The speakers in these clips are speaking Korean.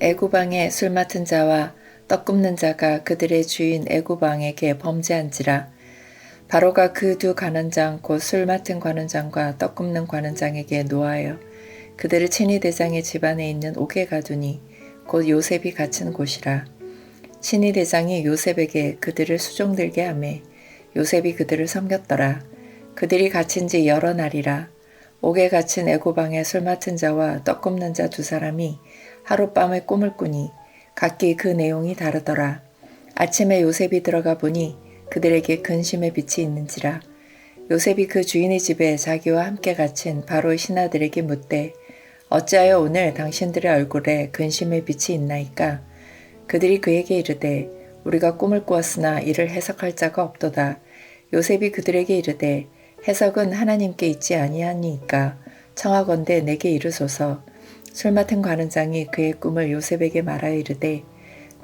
이에 애굽왕의 술 맡은 자와 떡 굽는 자가 그들의 주인 애굽왕에게 범죄한지라. 바로가 그 두 관원장 곧 술 맡은 관원장과 떡 굽는 관원장에게 노하여 그들을 친위 대장의 집안에 있는 옥에 가두니 곧 요셉이 갇힌 곳이라. 친위 대장이 요셉에게 그들을 수종들게 하매 요셉이 그들을 섬겼더라. 그들이 갇힌 지 여러 날이라. 옥에 갇힌 애굽왕의 술 맡은 자와 떡 굽는 자 두 사람이 하룻밤에 꿈을 꾸니 각기 그 내용이 다르더라. 아침에 요셉이 들어가 보니 그들에게 근심의 빛이 있는지라. 요셉이 그 주인의 집에 자기와 함께 갇힌 바로의 신하들에게 묻되 어찌하여 오늘 당신들의 얼굴에 근심의 빛이 있나이까? 그들이 그에게 이르되 우리가 꿈을 꾸었으나 이를 해석할 자가 없도다. 요셉이 그들에게 이르되 해석은 하나님께 있지 아니하니이까 청하건대 내게 이르소서. 술 맡은 관원장이 그의 꿈을 요셉에게 말하여 이르되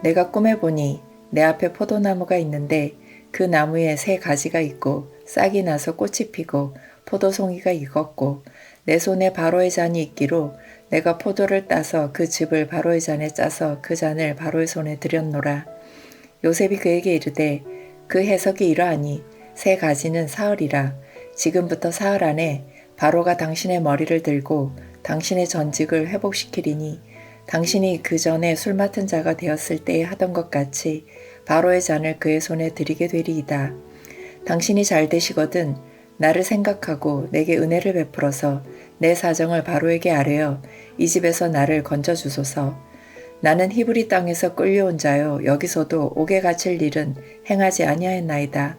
내가 꿈에 보니 내 앞에 포도나무가 있는데 그 나무에 새 가지가 있고 싹이 나서 꽃이 피고 포도송이가 익었고 내 손에 바로의 잔이 있기로 내가 포도를 따서 그 즙을 바로의 잔에 짜서 그 잔을 바로의 손에 들였노라. 요셉이 그에게 이르되 그 해석이 이러하니 새 가지는 사흘이라. 지금부터 사흘 안에 바로가 당신의 머리를 들고 당신의 전직을 회복시키리니 당신이 그 전에 술 맡은 자가 되었을 때에 하던 것 같이 바로의 잔을 그의 손에 드리게 되리이다. 당신이 잘 되시거든 나를 생각하고 내게 은혜를 베풀어서 내 사정을 바로에게 아뢰어 이 집에서 나를 건져주소서. 나는 히브리 땅에서 끌려온 자요 여기서도 옥에 갇힐 일은 행하지 아니하였나이다.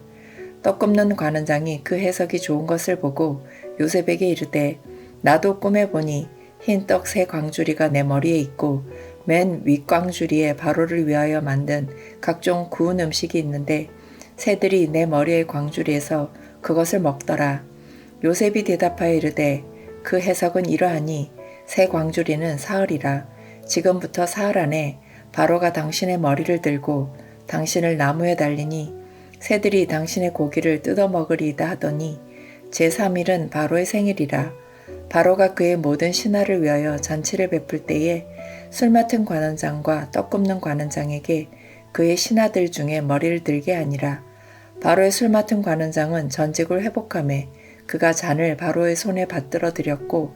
떡 굽는 관원장이 그 해석이 좋은 것을 보고 요셉에게 이르되 나도 꿈에 보니 흰 떡 세 광주리가 내 머리에 있고 맨 윗광주리에 바로를 위하여 만든 각종 구운 음식이 있는데 새들이 내 머리의 광주리에서 그것을 먹더라. 요셉이 대답하여 이르되 그 해석은 이러하니 새 광주리는 사흘이라. 지금부터 사흘 안에 바로가 당신의 머리를 들고 당신을 나무에 달리니 새들이 당신의 고기를 뜯어먹으리이다 하더니 제3일은 바로의 생일이라. 바로가 그의 모든 신하를 위하여 잔치를 베풀 때에 술 맡은 관원장과 떡 굽는 관원장에게 그의 신하들 중에 머리를 들게 하니라. 바로의 술 맡은 관원장은 전직을 회복하매 그가 잔을 바로의 손에 받들어 드렸고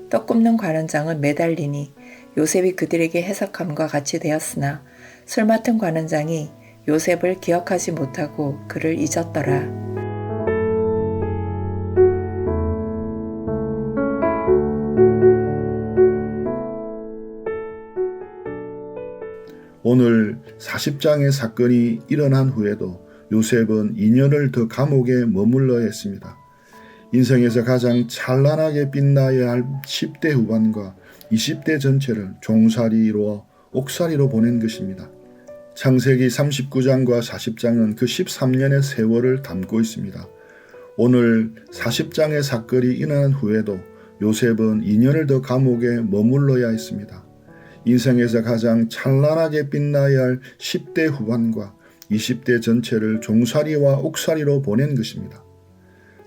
떡 굽는 관원장은 매달리니 요셉이 그들에게 해석함과 같이 되었으나 술 맡은 관원장이 요셉을 기억하지 못하고 그를 잊었더라. 오늘 40장의 사건이 일어난 후에도 요셉은 2년을 더 감옥에 머물러야 했습니다. 인생에서 가장 찬란하게 빛나야 할 10대 후반과 20대 전체를 종살이로 옥살이로 보낸 것입니다. 창세기 39장과 40장은 그 13년의 세월을 담고 있습니다. 오늘 40장의 사건이 일어난 후에도 요셉은 2년을 더 감옥에 머물러야 했습니다. 인생에서 가장 찬란하게 빛나야 할 10대 후반과 20대 전체를 종살이와 옥살이로 보낸 것입니다.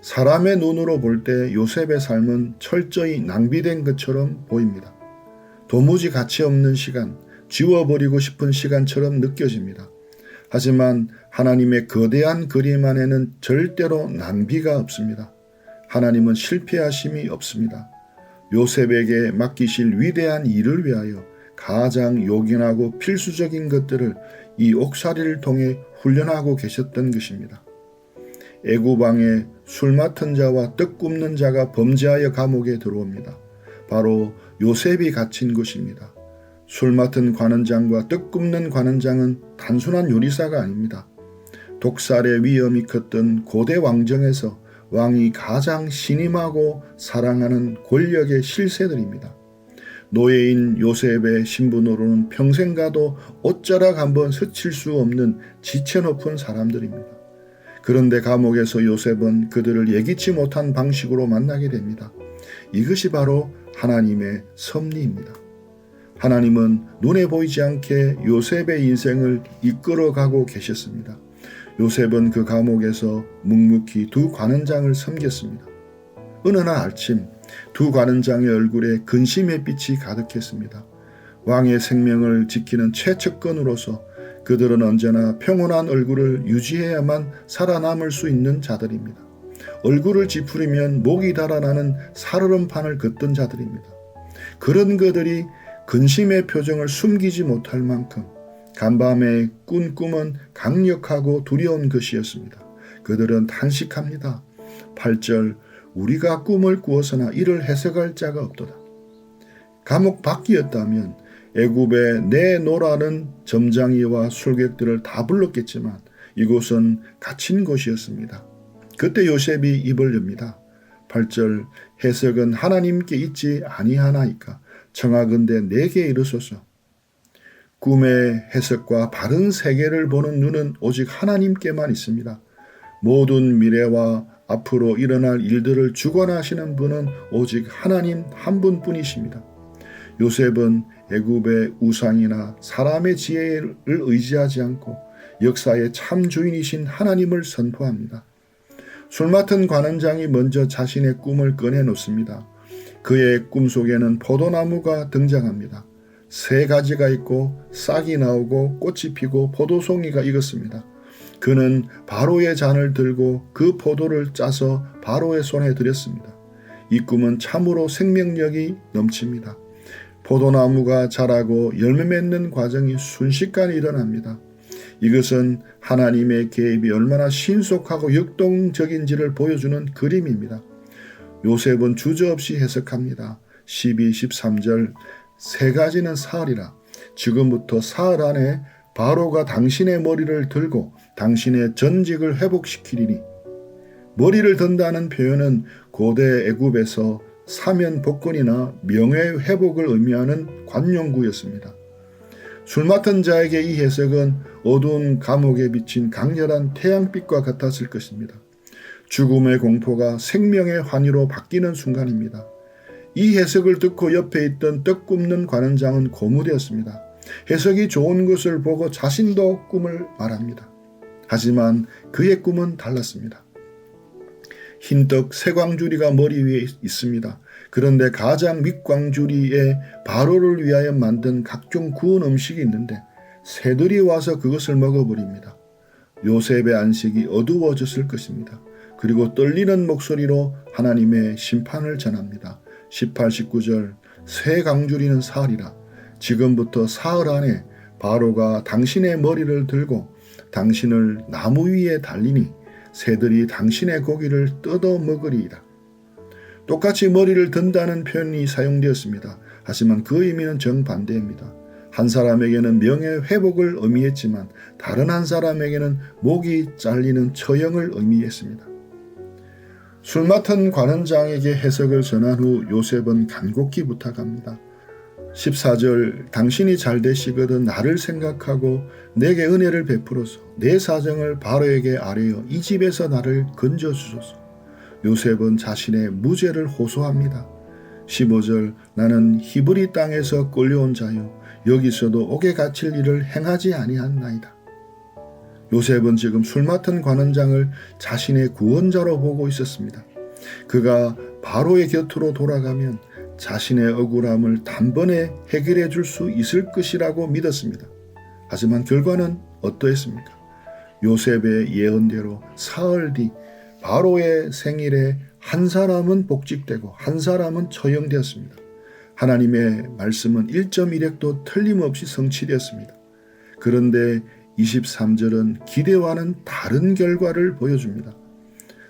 사람의 눈으로 볼 때 요셉의 삶은 철저히 낭비된 것처럼 보입니다. 도무지 가치 없는 시간, 지워버리고 싶은 시간처럼 느껴집니다. 하지만 하나님의 거대한 그림 안에는 절대로 낭비가 없습니다. 하나님은 실패하심이 없습니다. 요셉에게 맡기실 위대한 일을 위하여 가장 요긴하고 필수적인 것들을 이 옥살이를 통해 훈련하고 계셨던 것입니다. 애굽 왕의 술 맡은 자와 떡 굽는 자가 범죄하여 감옥에 들어옵니다. 바로 요셉이 갇힌 곳입니다. 술 맡은 관원장과 떡 굽는 관원장은 단순한 요리사가 아닙니다. 독살의 위험이 컸던 고대 왕정에서 왕이 가장 신임하고 사랑하는 권력의 실세들입니다. 노예인 요셉의 신분으로는 평생 가도 옷자락 한번 스칠 수 없는 지체 높은 사람들입니다. 그런데 감옥에서 요셉은 그들을 예기치 못한 방식으로 만나게 됩니다. 이것이 바로 하나님의 섭리입니다. 하나님은 눈에 보이지 않게 요셉의 인생을 이끌어가고 계셨습니다. 요셉은 그 감옥에서 묵묵히 두 관원장을 섬겼습니다. 어느 날 아침 두 관원장의 얼굴에 근심의 빛이 가득했습니다. 왕의 생명을 지키는 최측근으로서 그들은 언제나 평온한 얼굴을 유지해야만 살아남을 수 있는 자들입니다. 얼굴을 찌푸리면 목이 달아나는 살얼음판을 걷던 자들입니다. 그런 그들이 근심의 표정을 숨기지 못할 만큼 간밤에 꾼 꿈은 강력하고 두려운 것이었습니다. 그들은 탄식합니다. 8절 우리가 꿈을 꾸었으나 이를 해석할 자가 없도다. 감옥 밖이었다면 애굽에 내노라는 점장이와 술객들을 다 불렀겠지만 이곳은 갇힌 곳이었습니다. 그때 요셉이 입을 엽니다. 8절 해석은 하나님께 있지 아니하나이까 청하건대 내게 이르소서. 꿈의 해석과 바른 세계를 보는 눈은 오직 하나님께만 있습니다. 모든 미래와 앞으로 일어날 일들을 주관하시는 분은 오직 하나님 한 분뿐이십니다. 요셉은 애굽의 우상이나 사람의 지혜를 의지하지 않고 역사의 참 주인이신 하나님을 선포합니다. 술 맡은 관원장이 먼저 자신의 꿈을 꺼내놓습니다. 그의 꿈속에는 포도나무가 등장합니다. 3가지가 있고 싹이 나오고 꽃이 피고 포도송이가 익었습니다. 그는 바로의 잔을 들고 그 포도를 짜서 바로의 손에 드렸습니다. 이 꿈은 참으로 생명력이 넘칩니다. 포도나무가 자라고 열매 맺는 과정이 순식간에 일어납니다. 이것은 하나님의 개입이 얼마나 신속하고 역동적인지를 보여주는 그림입니다. 요셉은 주저없이 해석합니다. 12, 13절 3가지는 사흘이라 지금부터 사흘 안에 바로가 당신의 머리를 들고 당신의 전직을 회복시키리니. 머리를 든다는 표현은 고대 애굽에서 사면 복권이나 명예 회복을 의미하는 관용구였습니다. 술 맡은 자에게 이 해석은 어두운 감옥에 비친 강렬한 태양빛과 같았을 것입니다. 죽음의 공포가 생명의 환희로 바뀌는 순간입니다. 이 해석을 듣고 옆에 있던 떡 굽는 관원장은 고무되었습니다. 해석이 좋은 것을 보고 자신도 꿈을 말합니다. 하지만 그의 꿈은 달랐습니다. 흰떡 3광주리가 머리 위에 있습니다. 그런데 가장 윗광주리에 바로를 위하여 만든 각종 구운 음식이 있는데 새들이 와서 그것을 먹어버립니다. 요셉의 안식이 어두워졌을 것입니다. 그리고 떨리는 목소리로 하나님의 심판을 전합니다. 18, 19절 3광주리는 사흘이라 지금부터 사흘 안에 바로가 당신의 머리를 들고 당신을 나무 위에 달리니 새들이 당신의 고기를 뜯어 먹으리이다. 똑같이 머리를 든다는 표현이 사용되었습니다. 하지만 그 의미는 정반대입니다. 한 사람에게는 명예회복을 의미했지만 다른 한 사람에게는 목이 잘리는 처형을 의미했습니다. 술 맡은 관원장에게 해석을 전한 후 요셉은 간곡히 부탁합니다. 14절 당신이 잘 되시거든 나를 생각하고 내게 은혜를 베풀어서 내 사정을 바로에게 아뢰어 이 집에서 나를 건져주소서. 요셉은 자신의 무죄를 호소합니다. 15절 나는 히브리 땅에서 끌려온 자요 여기서도 옥에 갇힐 일을 행하지 아니한나이다. 요셉은 지금 술 맡은 관원장을 자신의 구원자로 보고 있었습니다. 그가 바로의 곁으로 돌아가면 자신의 억울함을 단번에 해결해 줄 수 있을 것이라고 믿었습니다. 하지만 결과는 어떠했습니까? 요셉의 예언대로 사흘 뒤 바로의 생일에 한 사람은 복직되고 한 사람은 처형되었습니다. 하나님의 말씀은 1.1획도 틀림없이 성취되었습니다. 그런데 23절은 기대와는 다른 결과를 보여줍니다.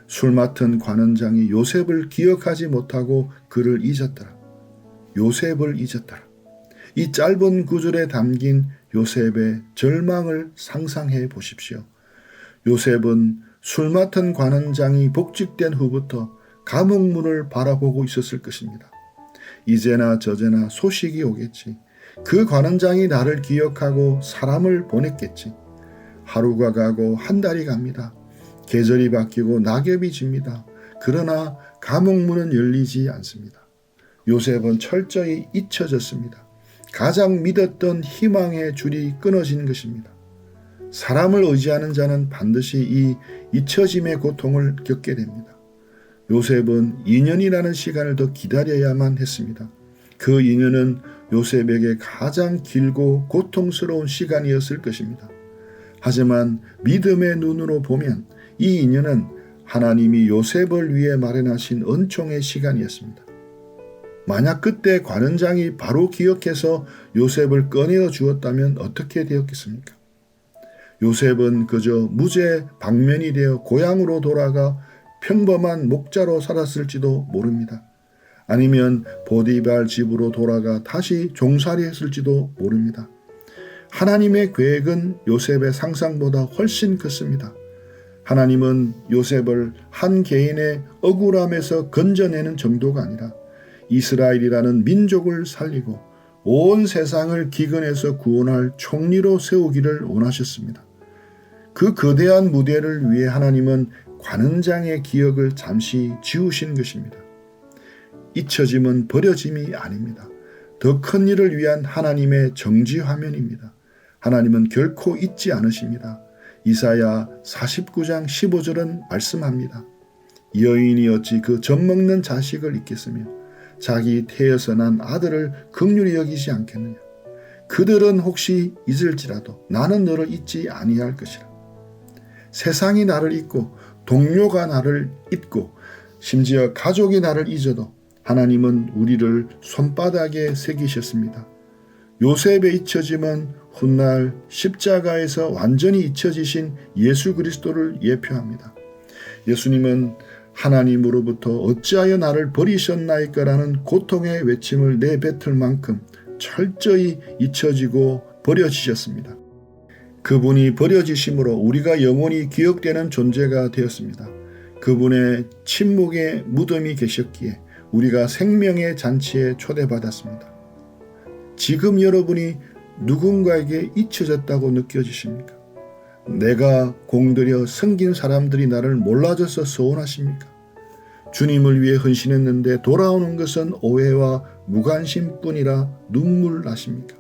술 맡은 관원장이 요셉을 기억하지 못하고 그를 잊었더라. 요셉을 잊었더라. 이 짧은 구절에 담긴 요셉의 절망을 상상해 보십시오. 요셉은 술 맡은 관원장이 복직된 후부터 감옥문을 바라보고 있었을 것입니다. 이제나 저제나 소식이 오겠지. 그 관원장이 나를 기억하고 사람을 보냈겠지. 하루가 가고 한 달이 갑니다. 계절이 바뀌고 낙엽이 집니다. 그러나 감옥문은 열리지 않습니다. 요셉은 철저히 잊혀졌습니다. 가장 믿었던 희망의 줄이 끊어진 것입니다. 사람을 의지하는 자는 반드시 이 잊혀짐의 고통을 겪게 됩니다. 요셉은 2년이라는 시간을 더 기다려야만 했습니다. 그 인연은 요셉에게 가장 길고 고통스러운 시간이었을 것입니다. 하지만 믿음의 눈으로 보면 이 인연은 하나님이 요셉을 위해 마련하신 은총의 시간이었습니다. 만약 그때 관원장이 바로 기억해서 요셉을 꺼내어 주었다면 어떻게 되었겠습니까? 요셉은 그저 무죄 방면이 되어 고향으로 돌아가 평범한 목자로 살았을지도 모릅니다. 아니면 보디발 집으로 돌아가 다시 종살이 했을지도 모릅니다. 하나님의 계획은 요셉의 상상보다 훨씬 컸습니다. 하나님은 요셉을 한 개인의 억울함에서 건져내는 정도가 아니라 이스라엘이라는 민족을 살리고 온 세상을 기근에서 구원할 총리로 세우기를 원하셨습니다. 그 거대한 무대를 위해 하나님은 관원장의 기억을 잠시 지우신 것입니다. 잊혀짐은 버려짐이 아닙니다. 더 큰 일을 위한 하나님의 정지 화면입니다. 하나님은 결코 잊지 않으십니다. 이사야 49장 15절은 말씀합니다. 여인이 어찌 그 젖먹는 자식을 잊겠으며 자기 태에서 난 아들을 긍휼히 여기지 않겠느냐. 그들은 혹시 잊을지라도 나는 너를 잊지 아니할 것이라. 세상이 나를 잊고 동료가 나를 잊고 심지어 가족이 나를 잊어도 하나님은 우리를 손바닥에 새기셨습니다. 요셉의 잊혀짐은 훗날 십자가에서 완전히 잊혀지신 예수 그리스도를 예표합니다. 예수님은 하나님으로부터 어찌하여 나를 버리셨나이까라는 고통의 외침을 내뱉을 만큼 철저히 잊혀지고 버려지셨습니다. 그분이 버려지심으로 우리가 영원히 기억되는 존재가 되었습니다. 그분의 침묵의 무덤이 계셨기에 우리가 생명의 잔치에 초대받았습니다. 지금 여러분이 누군가에게 잊혀졌다고 느껴지십니까? 내가 공들여 섬긴 사람들이 나를 몰라줘서 서운하십니까? 주님을 위해 헌신했는데 돌아오는 것은 오해와 무관심뿐이라 눈물 나십니까?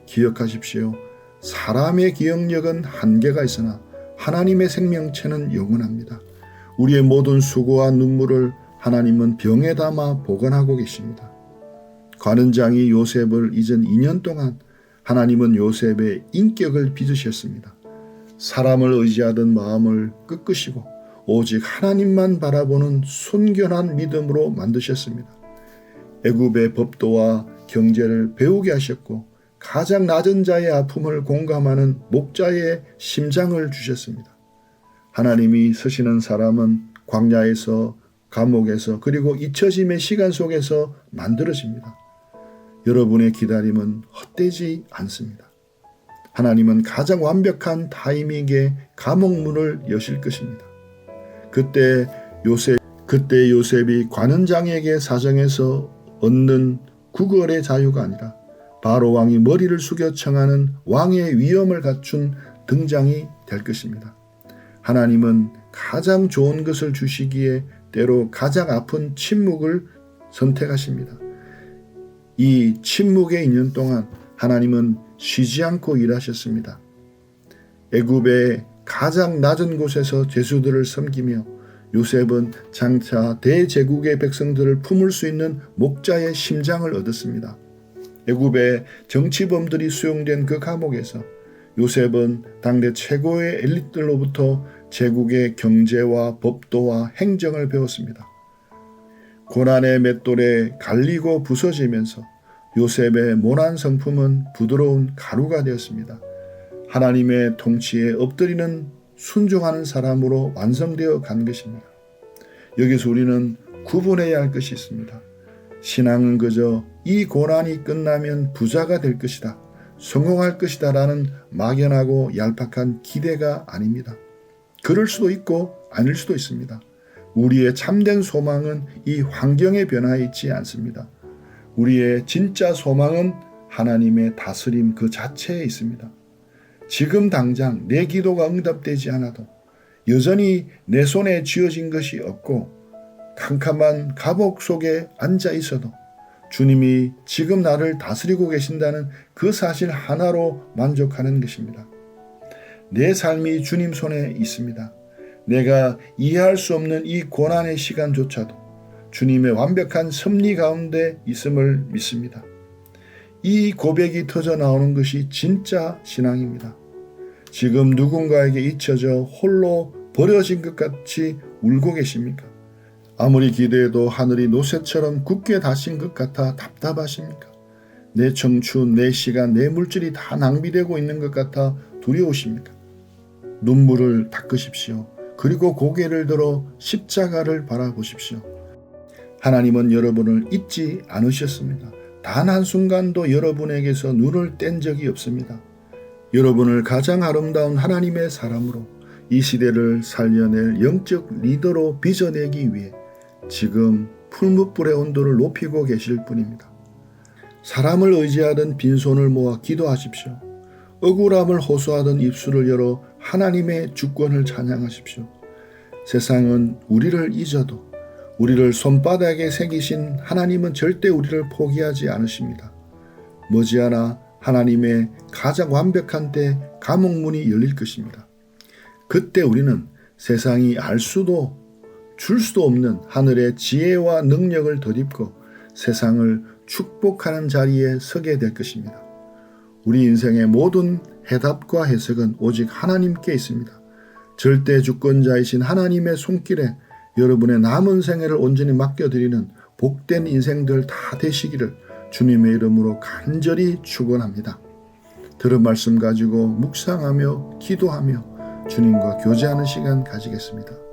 기억하십시오. 사람의 기억력은 한계가 있으나 하나님의 생명체는 영원합니다. 우리의 모든 수고와 눈물을 하나님은 병에 담아 보관하고 계십니다. 관원장이 요셉을 잊은 2년 동안 하나님은 요셉의 인격을 빚으셨습니다. 사람을 의지하던 마음을 꺾으시고 오직 하나님만 바라보는 순결한 믿음으로 만드셨습니다. 애굽의 법도와 경제를 배우게 하셨고 가장 낮은 자의 아픔을 공감하는 목자의 심장을 주셨습니다. 하나님이 쓰시는 사람은 광야에서, 감옥에서, 그리고 잊혀짐의 시간 속에서 만들어집니다. 여러분의 기다림은 헛되지 않습니다. 하나님은 가장 완벽한 타이밍에 감옥문을 여실 것입니다. 그때 요셉이 관원장에게 사정해서 얻는 구걸의 자유가 아니라 바로 왕이 머리를 숙여 청하는 왕의 위엄을 갖춘 등장이 될 것입니다. 하나님은 가장 좋은 것을 주시기에 때로 가장 아픈 침묵을 선택하십니다. 이 침묵의 2년 동안 하나님은 쉬지 않고 일하셨습니다. 애굽의 가장 낮은 곳에서 죄수들을 섬기며 요셉은 장차 대제국의 백성들을 품을 수 있는 목자의 심장을 얻었습니다. 애굽의 정치범들이 수용된 그 감옥에서 요셉은 당대 최고의 엘리트들로부터 제국의 경제와 법도와 행정을 배웠습니다. 고난의 맷돌에 갈리고 부서지면서 요셉의 모난 성품은 부드러운 가루가 되었습니다. 하나님의 통치에 엎드리는 순종하는 사람으로 완성되어 간 것입니다. 여기서 우리는 구분해야 할 것이 있습니다. 신앙은 그저 이 고난이 끝나면 부자가 될 것이다, 성공할 것이다 라는 막연하고 얄팍한 기대가 아닙니다. 그럴 수도 있고 아닐 수도 있습니다. 우리의 참된 소망은 이 환경의 변화에 있지 않습니다. 우리의 진짜 소망은 하나님의 다스림 그 자체에 있습니다. 지금 당장 내 기도가 응답되지 않아도 여전히 내 손에 쥐어진 것이 없고 캄캄한 감옥 속에 앉아 있어도 주님이 지금 나를 다스리고 계신다는 그 사실 하나로 만족하는 것입니다. 내 삶이 주님 손에 있습니다. 내가 이해할 수 없는 이 고난의 시간조차도 주님의 완벽한 섭리 가운데 있음을 믿습니다. 이 고백이 터져 나오는 것이 진짜 신앙입니다. 지금 누군가에게 잊혀져 홀로 버려진 것 같이 울고 계십니까? 아무리 기도해도 하늘이 노새처럼 굳게 닫힌 것 같아 답답하십니까? 내 청춘, 내 시간, 내 물질이 다 낭비되고 있는 것 같아 두려우십니까? 눈물을 닦으십시오. 그리고 고개를 들어 십자가를 바라보십시오. 하나님은 여러분을 잊지 않으셨습니다. 단 한순간도 여러분에게서 눈을 뗀 적이 없습니다. 여러분을 가장 아름다운 하나님의 사람으로 이 시대를 살려낼 영적 리더로 빚어내기 위해 지금 풀무불의 온도를 높이고 계실 분입니다. 사람을 의지하던 빈손을 모아 기도하십시오. 억울함을 호소하던 입술을 열어 하나님의 주권을 찬양하십시오. 세상은 우리를 잊어도 우리를 손바닥에 새기신 하나님은 절대 우리를 포기하지 않으십니다. 머지않아 하나님의 가장 완벽한 때 감옥문이 열릴 것입니다. 그때 우리는 세상이 알 수도 줄 수도 없는 하늘의 지혜와 능력을 덧입고 세상을 축복하는 자리에 서게 될 것입니다. 우리 인생의 모든 해답과 해석은 오직 하나님께 있습니다. 절대 주권자이신 하나님의 손길에 여러분의 남은 생애를 온전히 맡겨드리는 복된 인생들 다 되시기를 주님의 이름으로 간절히 축원합니다. 들은 말씀 가지고 묵상하며 기도하며 주님과 교제하는 시간 가지겠습니다.